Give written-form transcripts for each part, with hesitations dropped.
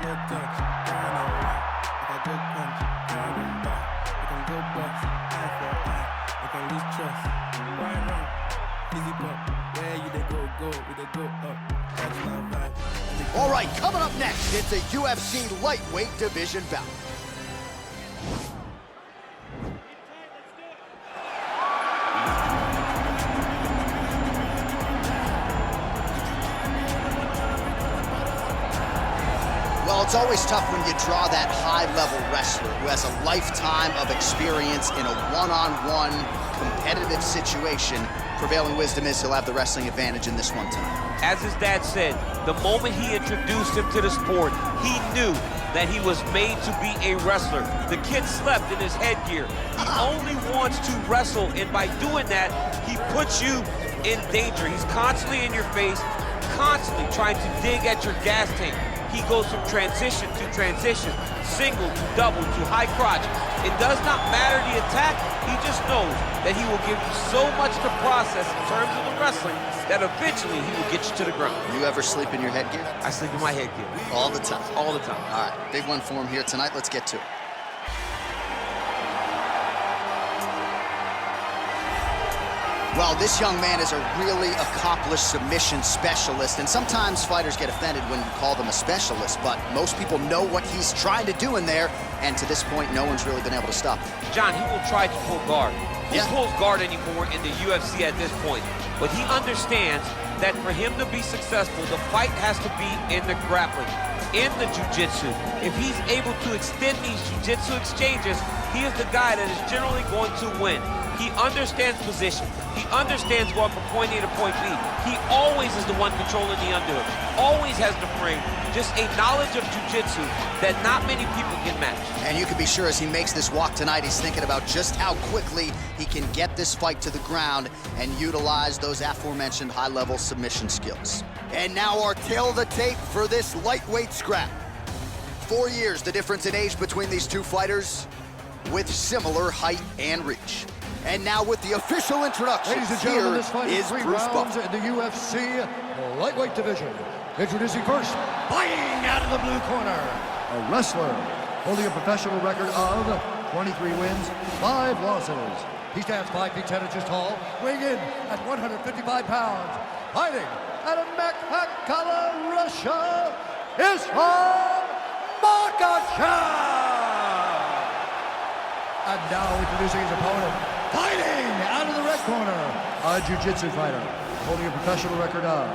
good touch, turn away. I got good punch, turn back. I can go bust, eye for eye. I can lose trust, right wrong, easy pop. Where you they go, we they go up. That's my vibe. All right, coming up next, it's a UFC Lightweight Division bout. Well, it's always tough when you draw that high-level wrestler who has a lifetime of experience in a one-on-one competitive situation. Prevailing wisdom is he'll have the wrestling advantage in this one tonight. As his dad said, the moment he introduced him to the sport, he knew that he was made to be a wrestler. The kid slept in his headgear. He only wants to wrestle, and by doing that, he puts you in danger. He's constantly in your face, constantly trying to dig at your gas tank. He goes from transition to transition, single to double to high crotch. It does not matter the attack, he just knows that he will give you so much to process in terms of the wrestling that eventually he will get you to the ground. You ever sleep in your headgear? I sleep in my headgear. All the time? All the time. All right, big one for him here tonight. Let's get to it. Well, this young man is a really accomplished submission specialist, and sometimes fighters get offended when you call them a specialist, but most people know what he's trying to do in there, and to this point, no one's really been able to stop him. John, he will try to pull guard. Who Yeah. pulls guard anymore in the UFC at this point? But he understands that for him to be successful, the fight has to be in the grappling, in the jiu-jitsu. If he's able to extend these jiu-jitsu exchanges, he is the guy that is generally going to win. He understands position. He understands going from point A to point B. He always is the one controlling the underhook. Always has the frame. Just a knowledge of jiu-jitsu that not many people can match. And you can be sure as he makes this walk tonight, he's thinking about just how quickly he can get this fight to the ground and utilize those aforementioned high-level submission skills. And now our tail of the tape for this lightweight scrap. 4 years, the difference in age between these two fighters with similar height and reach. And now with the official introduction, ladies and gentlemen, here this fight is 3 Bruce rounds Buffer. in the UFC Lightweight Division. Introducing first, fighting out of the blue corner, a wrestler holding a professional record of 23 wins, 5 losses. He stands 5 feet 10 inches tall, weighing in at 155 pounds. Fighting out of Makhachev, Russia, is from Makhachev. And now introducing his opponent, fighting out of the red corner, a jiu-jitsu fighter, holding a professional record of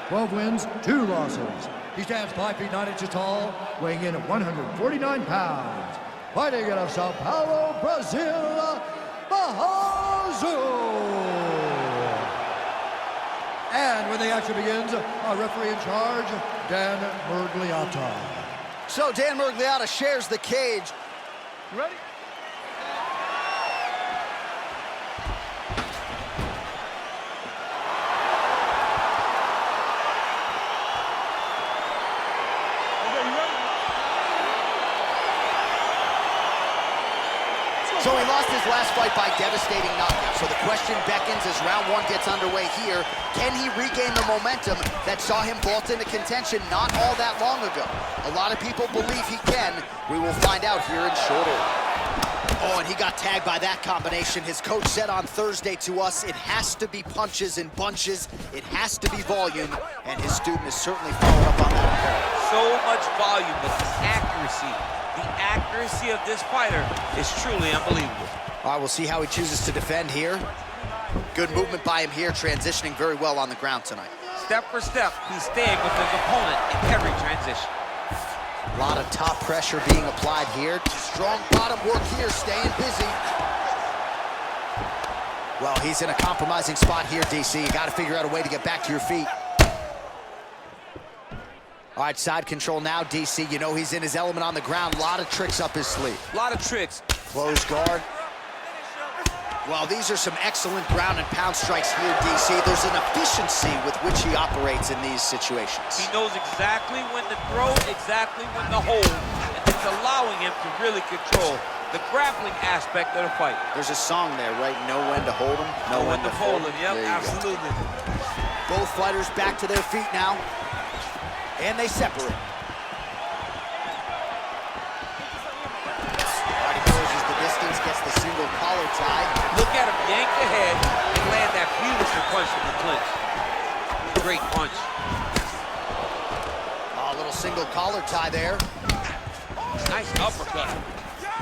12 wins, 2 losses. He stands 5 feet 9 inches tall, weighing in at 149 pounds. Fighting out of Sao Paulo, Brazil, Barroso. And when the action begins, our referee in charge, Dan Murgliata. So Dan Murgliata shares the cage. Ready? So he lost his last fight by devastating knockout. So the question beckons as round 1 gets underway here. Can he regain the momentum that saw him vault into contention not all that long ago? A lot of people believe he can. We will find out here in short order. Oh, and he got tagged by that combination. His coach said on Thursday to us, it has to be punches and bunches. It has to be volume. And his student is certainly following up on that. So much volume, but the accuracy of this fighter is truly unbelievable. All right, we'll see how he chooses to defend here. Good movement by him here, transitioning very well on the ground tonight. Step for step, he's staying with his opponent in every transition. A lot of top pressure being applied here. Strong bottom work here, staying busy. Well, he's in a compromising spot here, DC. You got to figure out a way to get back to your feet. All right, side control now, DC. You know he's in his element on the ground. A lot of tricks up his sleeve. A lot of tricks. Close guard. Well, these are some excellent ground and pound strikes here, DC. There's an efficiency with which he operates in these situations. He knows exactly when to throw, exactly when to hold, and it's allowing him to really control the grappling aspect of the fight. There's a song there, right? Know when to hold him, Know when to fold him. Yep, absolutely. Both fighters back to their feet now, and they separate. Ty. Look at him yank the head and land that beautiful punch from the clinch. Great punch. Oh, a little single collar tie there. Nice uppercut.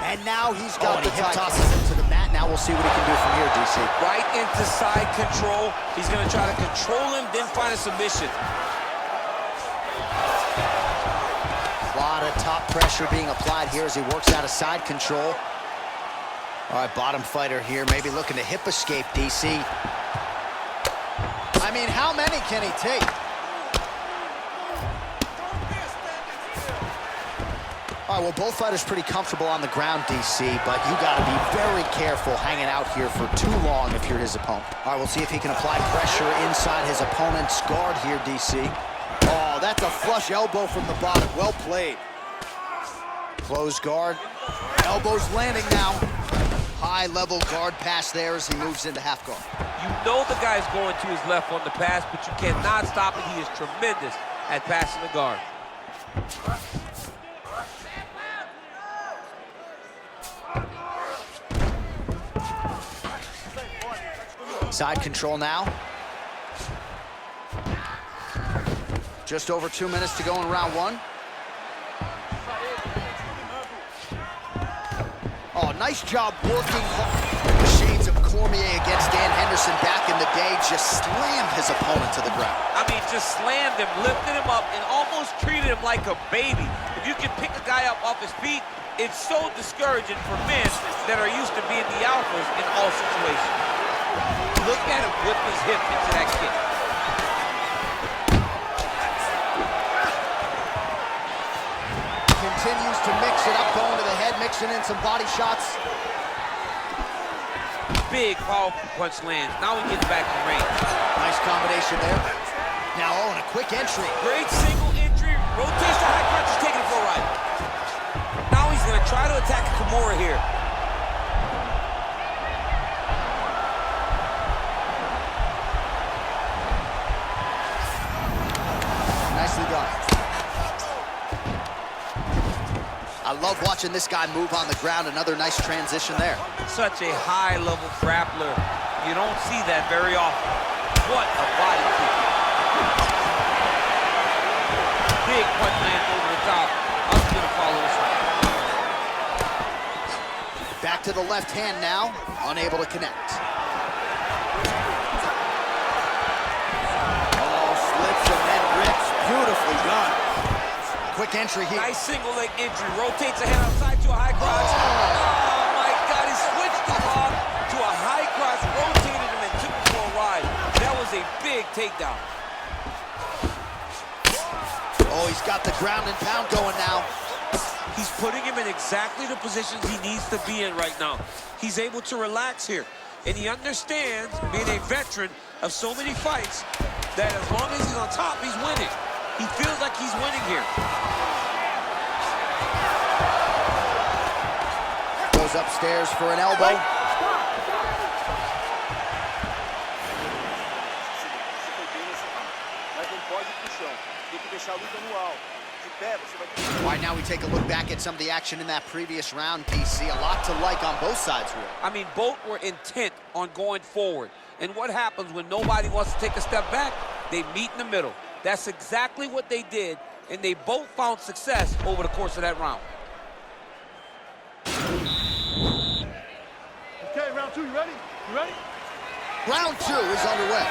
And now he's got the hip tosses into the mat. Now we'll see what he can do from here, DC. Right into side control. He's going to try to control him, then find a submission. A lot of top pressure being applied here as he works out of side control. All right, bottom fighter here, maybe looking to hip escape, DC. I mean, how many can he take? All right, well, both fighters pretty comfortable on the ground, DC, but you got to be very careful hanging out here for too long if you're his opponent. All right, we'll see if he can apply pressure inside his opponent's guard here, DC. Oh, that's a flush elbow from the bottom. Well played. Closed guard. Elbows landing now. High-level guard pass there as he moves into half guard. You know the guy's going to his left on the pass, but you cannot stop it. He is tremendous at passing the guard. Side control now. Just over 2 minutes to go in round one. Oh, nice job working hard. The shades of Cormier against Dan Henderson back in the day just slammed his opponent to the ground. I mean, just slammed him, lifted him up, and almost treated him like a baby. If you can pick a guy up off his feet, it's so discouraging for men that are used to being the alphas in all situations. Look at him whip his hip into that kick. Continues to mix it up, going to the head, mixing in some body shots. Big, powerful punch lands. Now he gets back in range. Nice combination there. Now, oh, and a quick entry. Great single entry. Rotates the high crotch, he's taking it for a ride. Now he's going to try to attack Kimura here. Nicely done. I love watching this guy move on the ground. Another nice transition there. Such a high-level grappler. You don't see that very often. What a body kick. Big punch lands over the top. I'm going to follow this one. Back to the left hand now. Unable to connect. Oh, slips and then rips. Beautifully done. Quick entry here. Nice single leg entry. Rotates the head outside to a high crotch. Oh my God, he switched him off to a high crotch, rotated him and took him for a ride. That was a big takedown. Oh, he's got the ground and pound going now. He's putting him in exactly the positions he needs to be in right now. He's able to relax here. And he understands, being a veteran of so many fights, that as long as he's on top, he's winning. He feels like he's winning here. Goes upstairs for an elbow. All right, now we take a look back at some of the action in that previous round, DC. A lot to like on both sides, really. I mean, both were intent on going forward. And what happens when nobody wants to take a step back? They meet in the middle. That's exactly what they did, and they both found success over the course of that round. Okay, round two, you ready? You ready? Round two is underway.